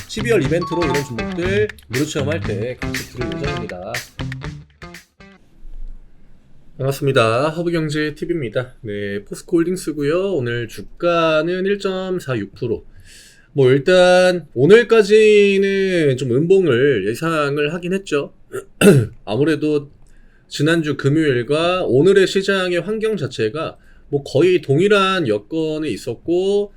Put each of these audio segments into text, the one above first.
12월 이벤트로 이런 종목들 무료 체험할 때 같이 들을 예정입니다. 반갑습니다. 허브경제TV입니다. 네, 포스코홀딩스고요. 오늘 주가는 1.46%. 일단 오늘까지는 좀 음봉을 예상을 하긴 했죠. 아무래도 지난주 금요일과 오늘의 시장의 환경 자체가 거의 동일한 여건이 있었고,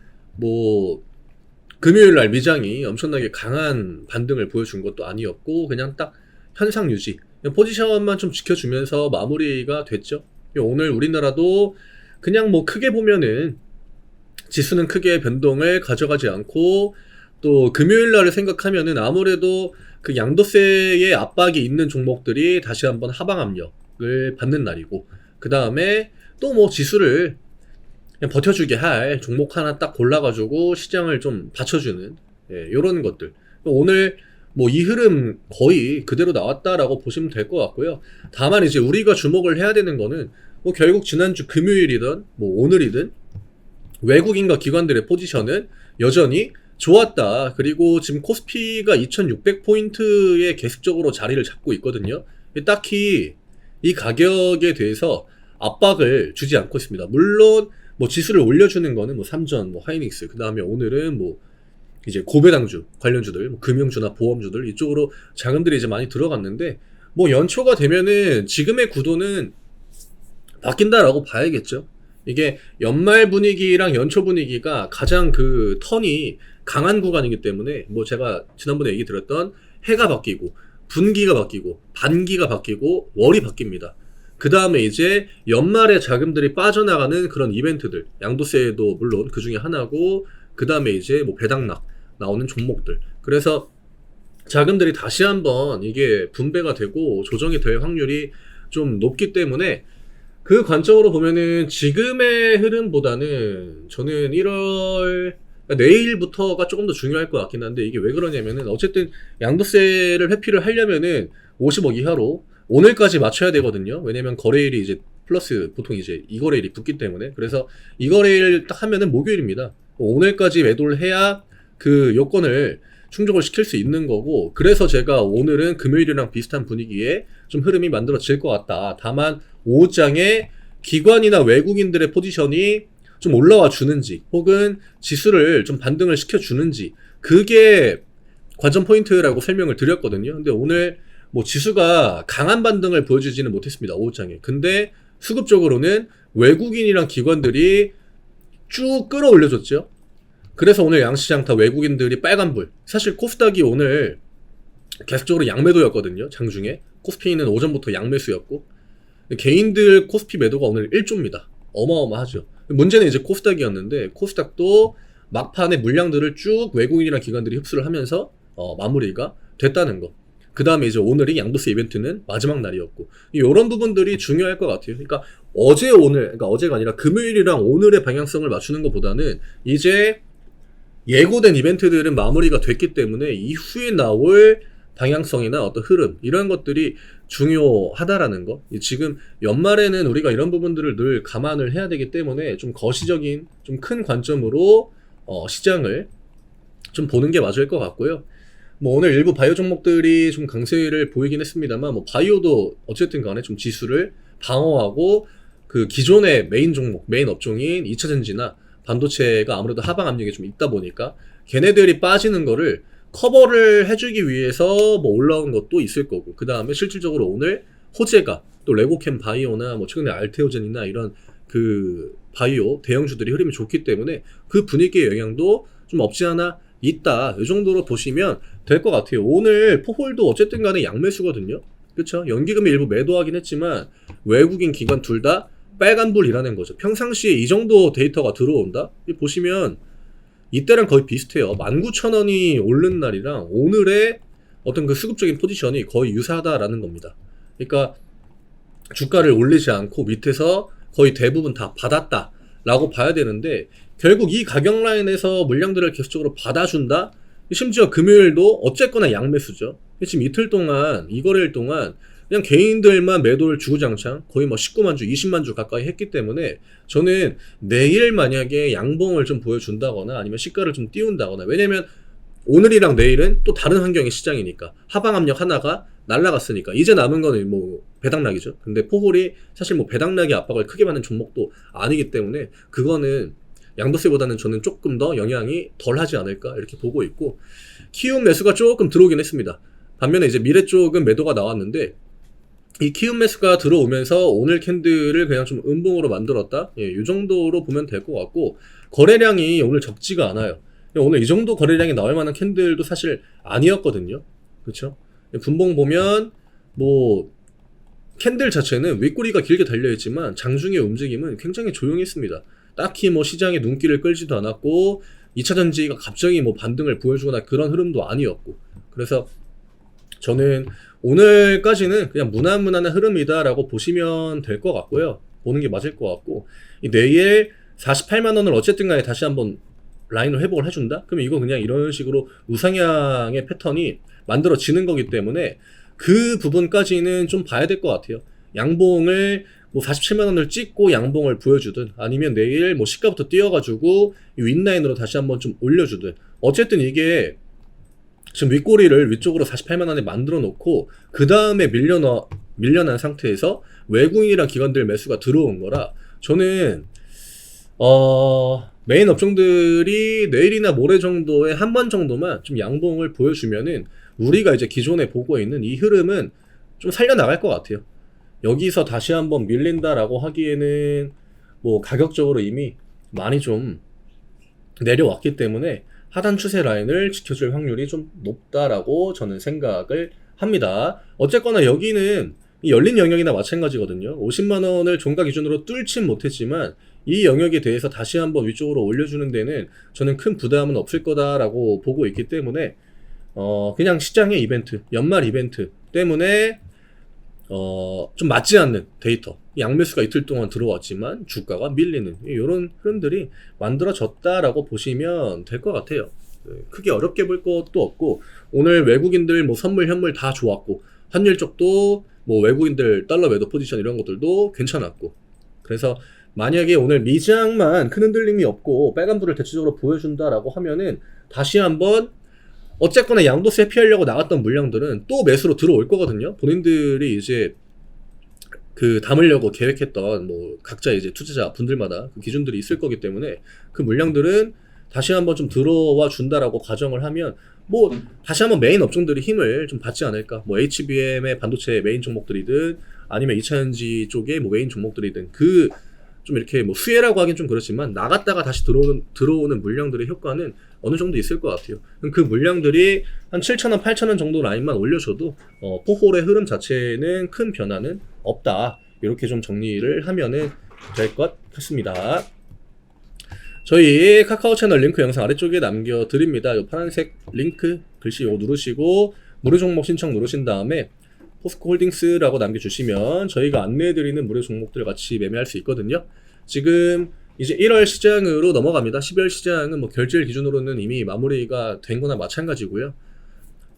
금요일날 미장이 엄청나게 강한 반등을 보여준 것도 아니었고, 그냥 딱 현상 유지, 포지션만 좀 지켜주면서 마무리가 됐죠. 오늘 우리나라도 그냥 크게 보면은 지수는 크게 변동을 가져가지 않고, 또 금요일날을 생각하면은 아무래도 그 양도세의 압박이 있는 종목들이 다시 한번 하방 압력을 받는 날이고, 그 다음에 또 지수를 그냥 버텨주게 할 종목 하나 딱 골라가지고 시장을 좀 받쳐주는, 요런 것들. 오늘 이 흐름 거의 그대로 나왔다라고 보시면 될 것 같고요. 다만 이제 우리가 주목을 해야 되는 거는 결국 지난주 금요일이든 오늘이든 외국인과 기관들의 포지션은 여전히 좋았다. 그리고 지금 코스피가 2600포인트에 계속적으로 자리를 잡고 있거든요. 딱히 이 가격에 대해서 압박을 주지 않고 있습니다. 물론 지수를 올려주는 거는 삼전, 하이닉스, 그 다음에 오늘은 이제 고배당주 관련주들, 금융주나 보험주들 이쪽으로 자금들이 이제 많이 들어갔는데, 연초가 되면은 지금의 구도는 바뀐다라고 봐야겠죠. 이게 연말 분위기랑 연초 분위기가 가장 그 턴이 강한 구간이기 때문에, 제가 지난번에 얘기 드렸던 해가 바뀌고 분기가 바뀌고 반기가 바뀌고 월이 바뀝니다. 그 다음에 이제 연말에 자금들이 빠져나가는 그런 이벤트들, 양도세도 물론 그 중에 하나고, 그 다음에 이제 배당락 나오는 종목들. 그래서 자금들이 다시 한번 이게 분배가 되고 조정이 될 확률이 좀 높기 때문에, 그 관점으로 보면은 지금의 흐름보다는 저는 1월, 내일부터가 조금 더 중요할 것 같긴 한데, 이게 왜 그러냐면은 어쨌든 양도세를 회피를 하려면은 50억 이하로 오늘까지 맞춰야 되거든요. 왜냐면 거래일이 이제 플러스 보통 이제 이거래일이 붙기 때문에. 그래서 이거래일 딱 하면은 목요일입니다. 오늘까지 매도를 해야 그 요건을 충족을 시킬 수 있는 거고, 그래서 제가 오늘은 금요일이랑 비슷한 분위기에 좀 흐름이 만들어질 것 같다. 다만 오후장에 기관이나 외국인들의 포지션이 좀 올라와 주는지, 혹은 지수를 좀 반등을 시켜 주는지, 그게 관전 포인트라고 설명을 드렸거든요. 근데 오늘 지수가 강한 반등을 보여주지는 못했습니다, 오후장에. 근데 수급적으로는 외국인이랑 기관들이 쭉 끌어올려줬죠. 그래서 오늘 양시장 다 외국인들이 빨간불. 사실 코스닥이 오늘 계속적으로 양매도였거든요, 장중에. 코스피는 오전부터 양매수였고, 개인들 코스피 매도가 오늘 1조입니다. 어마어마하죠. 문제는 이제 코스닥이었는데, 코스닥도 막판에 물량들을 쭉 외국인이랑 기관들이 흡수를 하면서 마무리가 됐다는 거. 그 다음에 이제 오늘이 양도세 이벤트는 마지막 날이었고, 이런 부분들이 중요할 것 같아요. 그러니까 그러니까 어제가 아니라 금요일이랑 오늘의 방향성을 맞추는 것보다는 이제 예고된 이벤트들은 마무리가 됐기 때문에 이후에 나올 방향성이나 어떤 흐름, 이런 것들이 중요하다라는 거. 지금 연말에는 우리가 이런 부분들을 늘 감안을 해야 되기 때문에 좀 거시적인, 좀 큰 관점으로 시장을 좀 보는 게 맞을 것 같고요. 오늘 일부 바이오 종목들이 좀 강세를 보이긴 했습니다만, 바이오도 어쨌든 간에 좀 지수를 방어하고, 그 기존의 메인 종목, 메인 업종인 2차전지나 반도체가 아무래도 하방 압력이 좀 있다 보니까 걔네들이 빠지는 거를 커버를 해주기 위해서 올라온 것도 있을 거고, 그 다음에 실질적으로 오늘 호재가 또 레고캠 바이오나 최근에 알테오젠이나 이런 그 바이오 대형주들이 흐름이 좋기 때문에 그 분위기의 영향도 좀 없지 않아 있다. 이 정도로 보시면 될 것 같아요. 오늘 포홀도 어쨌든 간에 양매수거든요. 그쵸? 연기금이 일부 매도하긴 했지만 외국인 기관 둘 다 빨간불이라는 거죠. 평상시에 이 정도 데이터가 들어온다? 보시면 이때랑 거의 비슷해요. 19,000원이 오른 날이랑 오늘의 어떤 그 수급적인 포지션이 거의 유사하다라는 겁니다. 그러니까 주가를 올리지 않고 밑에서 거의 대부분 다 받았다라고 봐야 되는데, 결국 이 가격 라인에서 물량들을 계속적으로 받아준다? 심지어 금요일도 어쨌거나 양매수죠. 지금 이틀 동안, 이거래일 동안 그냥 개인들만 매도를 주구장창 거의 19만 주, 20만 주 가까이 했기 때문에, 저는 내일 만약에 양봉을 좀 보여준다거나 아니면 시가를 좀 띄운다거나, 왜냐면 오늘이랑 내일은 또 다른 환경의 시장이니까 하방 압력 하나가 날라갔으니까 이제 남은 거는 뭐 배당락이죠. 근데 포홀이 사실 뭐 배당락의 압박을 크게 받는 종목도 아니기 때문에 그거는 양도세보다는 저는 조금 더 영향이 덜 하지 않을까 이렇게 보고 있고, 키움 매수가 조금 들어오긴 했습니다. 반면에 이제 미래 쪽은 매도가 나왔는데 이 키움 매수가 들어오면서 오늘 캔들을 그냥 좀 음봉으로 만들었다, 이 정도로 보면 될 것 같고, 거래량이 오늘 적지가 않아요. 오늘 이 정도 거래량이 나올 만한 캔들도 사실 아니었거든요. 그렇죠? 분봉 보면 뭐 캔들 자체는 윗꼬리가 길게 달려있지만 장중의 움직임은 굉장히 조용했습니다. 딱히 뭐 시장에 눈길을 끌지도 않았고 2차전지가 갑자기 뭐 반등을 보여주거나 그런 흐름도 아니었고, 그래서 저는 오늘까지는 그냥 무난무난한 흐름이다라고 보시면 될 것 같고요. 보는 게 맞을 것 같고, 내일 48만원을 어쨌든 간에 다시 한번 라인을 회복을 해준다? 그러면 이거 그냥 이런 식으로 우상향의 패턴이 만들어지는 거기 때문에 그 부분까지는 좀 봐야 될 것 같아요. 양봉을 뭐 47만원을 찍고 양봉을 보여주든 아니면 내일 뭐 시가부터 띄워가지고 이 윗라인으로 다시 한번 좀 올려주든, 어쨌든 이게 지금 윗꼬리를 위쪽으로 48만원에 만들어 놓고 그 다음에 밀려난 상태에서 외국인이랑 기관들 매수가 들어온 거라, 저는 메인 업종들이 내일이나 모레 정도에 한 번 정도만 좀 양봉을 보여주면은 우리가 이제 기존에 보고 있는 이 흐름은 좀 살려나갈 것 같아요. 여기서 다시 한번 밀린다라고 하기에는 뭐 가격적으로 이미 많이 좀 내려왔기 때문에 하단 추세 라인을 지켜줄 확률이 좀 높다라고 저는 생각을 합니다. 어쨌거나 여기는 이 열린 영역이나 마찬가지거든요. 50만원을 종가 기준으로 뚫진 못했지만 이 영역에 대해서 다시 한번 위쪽으로 올려주는 데는 저는 큰 부담은 없을 거다라고 보고 있기 때문에 그냥 시장의 이벤트, 연말 이벤트 때문에 좀 맞지 않는 데이터, 양매수가 이틀 동안 들어왔지만 주가가 밀리는 이런 흐름들이 만들어졌다라고 보시면 될 것 같아요. 크게 어렵게 볼 것도 없고, 오늘 외국인들 뭐 선물 현물 다 좋았고, 환율 쪽도 뭐 외국인들 달러 매도 포지션 이런 것들도 괜찮았고, 그래서 만약에 오늘 미장만 큰 흔들림이 없고 빨간불을 대체적으로 보여준다라고 하면은 다시 한번 어쨌거나 양도세 피하려고 나갔던 물량들은 또 매수로 들어올 거거든요. 본인들이 이제 그 담으려고 계획했던 뭐 각자 이제 투자자 분들마다 그 기준들이 있을 거기 때문에 그 물량들은 다시 한번 좀 들어와 준다라고 가정을 하면 뭐 다시 한번 메인 업종들이 힘을 좀 받지 않을까. 뭐 HBM의 반도체 메인 종목들이든 아니면 2차전지 쪽의 뭐 메인 종목들이든 그 좀 이렇게 뭐 수혜라고 하긴 좀 그렇지만 나갔다가 다시 들어오는 물량들의 효과는 어느 정도 있을 것 같아요. 그 물량들이 한 7,000원, 8,000원 정도 라인만 올려줘도 포홀의 흐름 자체는 큰 변화는 없다. 이렇게 좀 정리를 하면은 될 것 같습니다. 저희 카카오 채널 링크 영상 아래쪽에 남겨드립니다. 이 파란색 링크 글씨 이거 누르시고 무료 종목 신청 누르신 다음에 포스코 홀딩스라고 남겨주시면 저희가 안내해드리는 무료 종목들 같이 매매할 수 있거든요. 지금 이제 1월 시장으로 넘어갑니다. 12월 시장은 뭐 결제일 기준으로는 이미 마무리가 된 거나 마찬가지고요.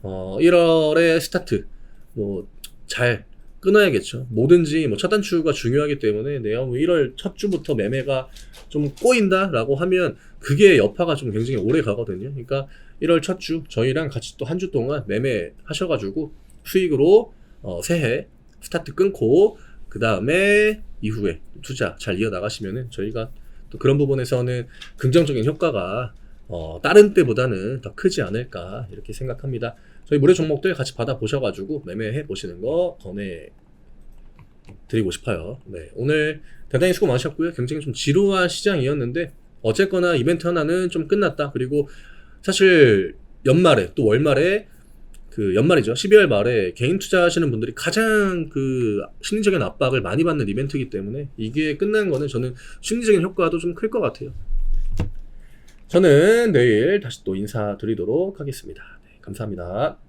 1월에 스타트 뭐 잘 끊어야겠죠. 뭐든지 뭐 첫 단추가 중요하기 때문에 내가 뭐 1월 첫 주부터 매매가 좀 꼬인다라고 하면 그게 여파가 좀 굉장히 오래 가거든요. 그러니까 1월 첫 주 저희랑 같이 또 한 주 동안 매매하셔가지고 수익으로 새해 스타트 끊고 그 다음에 이후에 투자 잘 이어나가시면은 저희가 또 그런 부분에서는 긍정적인 효과가 다른 때보다는 더 크지 않을까 이렇게 생각합니다. 저희 무료 종목들 같이 받아보셔가지고 매매해 보시는 거 권해드리고 싶어요. 네, 오늘 대단히 수고 많으셨고요. 굉장히 좀 지루한 시장이었는데 어쨌거나 이벤트 하나는 좀 끝났다. 그리고 사실 연말에 또 월말에 그 연말이죠. 12월 말에 개인 투자하시는 분들이 가장 그 심리적인 압박을 많이 받는 이벤트이기 때문에 이게 끝난 거는 저는 심리적인 효과도 좀 클 것 같아요. 저는 내일 다시 또 인사드리도록 하겠습니다. 네, 감사합니다.